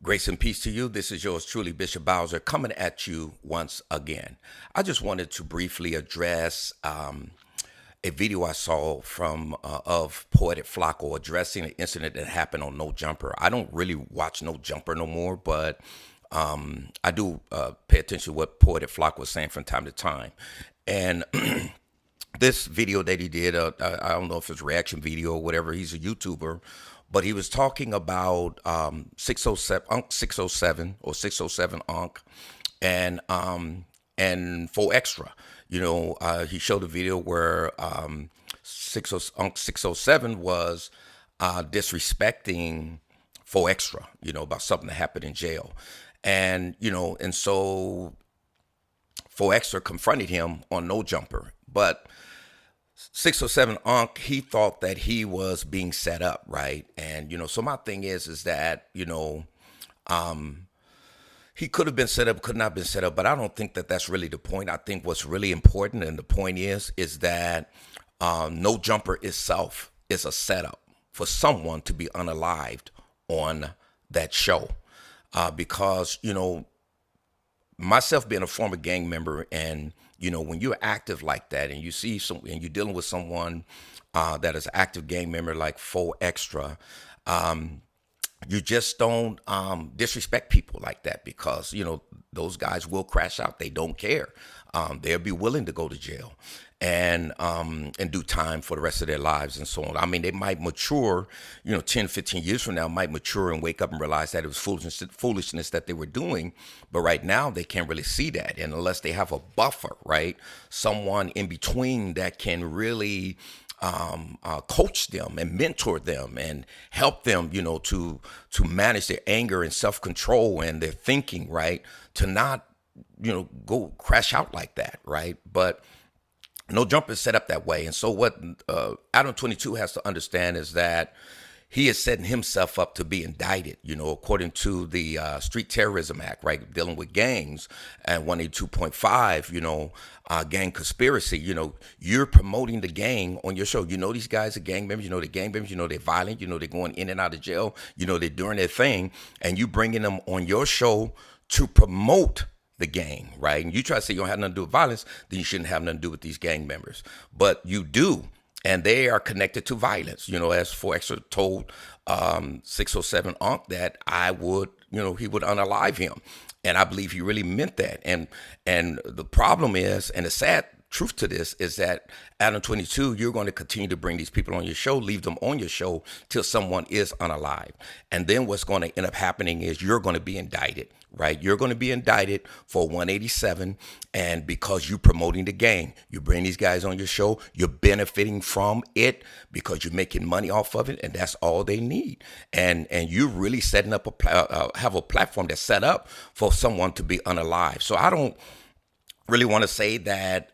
Grace and peace to you. This is yours truly, Bishop Bowser, coming at you once again. I just wanted to briefly address a video I saw from of Poetic Flacco addressing an incident that happened on No Jumper. I don't really watch No Jumper no more, but I do pay attention to what Poetic Flacco was saying from time to time. And this video that he did, I don't know if it's a reaction video or whatever. He's a YouTuber, but he was talking about 607 Unc 607 or 607 Unc and 4Extra. He showed a video where Unc 607 was disrespecting 4Extra, about something that happened in jail. And so 4Extra confronted him on No Jumper, but 607 Unc, he thought that he was being set up, right? And so my thing is that he could have been set up, could not have been set up, but I don't think that that's really the point. I think what's really important, and the point is that No Jumper itself is a setup for someone to be unalived on that show, because myself being a former gang member, and when you're active like that, and you see and you're dealing with someone that is an active gang member like 4Extra, you just don't disrespect people like that, because those guys will crash out. They don't care. They'll be willing to go to jail and do time for the rest of their lives and so on. I mean, they might mature, 10, 15 years from now, might mature and wake up and realize that it was foolishness that they were doing. But right now, they can't really see that. And unless they have a buffer, right, someone in between that can really coach them and mentor them and help them, to manage their anger and self-control and their thinking, right, to not, go crash out like that, right? But No Jumper is set up that way. And so what Adam 22 has to understand is that he is setting himself up to be indicted, according to the Street Terrorism Act, right, dealing with gangs, and 182.5, gang conspiracy. You're promoting the gang on your show. These guys are gang members. They're gang members. They're violent. They're going in and out of jail. They're doing their thing, and you bringing them on your show to promote the gang, right? And you try to say you don't have nothing to do with violence, then you shouldn't have nothing to do with these gang members. But you do, and they are connected to violence. As 4Extra told 607 Unc that he would unalive him. And I believe he really meant that. And the problem is, and the sad truth to this is that Adam 22, you're going to continue to bring these people on your show, leave them on your show till someone is unalive. And then what's going to end up happening is you're going to be indicted, right? You're going to be indicted for 187. And because you're promoting the gang, you bring these guys on your show, you're benefiting from it because you're making money off of it. And that's all they need. And you're really setting up have a platform that's set up for someone to be unalive. So I don't really want to say that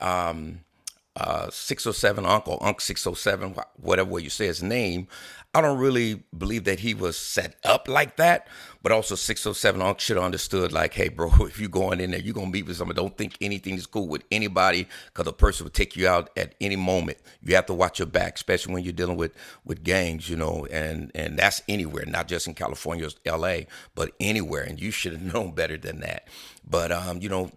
607 Unc or Unc 607, whatever way you say his name, I don't really believe that he was set up like that. But also 607 Unc should have understood, like, hey, bro, if you're going in there, you're going to meet with someone. Don't think anything is cool with anybody, because a person will take you out at any moment. You have to watch your back, especially when you're dealing with gangs, and that's anywhere, not just in California or LA, but anywhere. And you should have known better than that. But,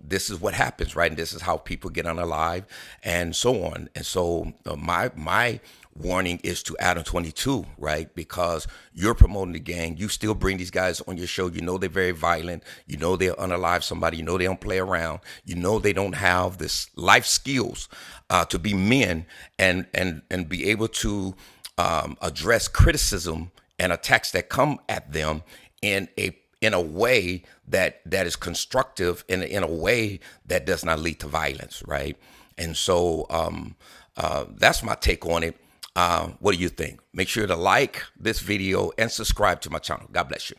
this is what happens, right? And this is how people get unalive and so on. And so my warning is to Adam 22, right? Because you're promoting the gang. You still bring these guys on your show. They're very violent. They'll unalive somebody. They don't play around. They don't have this life skills to be men and be able to address criticism and attacks that come at them in a way that is constructive, in a way that does not lead to violence, right? And so that's my take on it. What do you think? Make sure to like this video and subscribe to my channel. God bless you.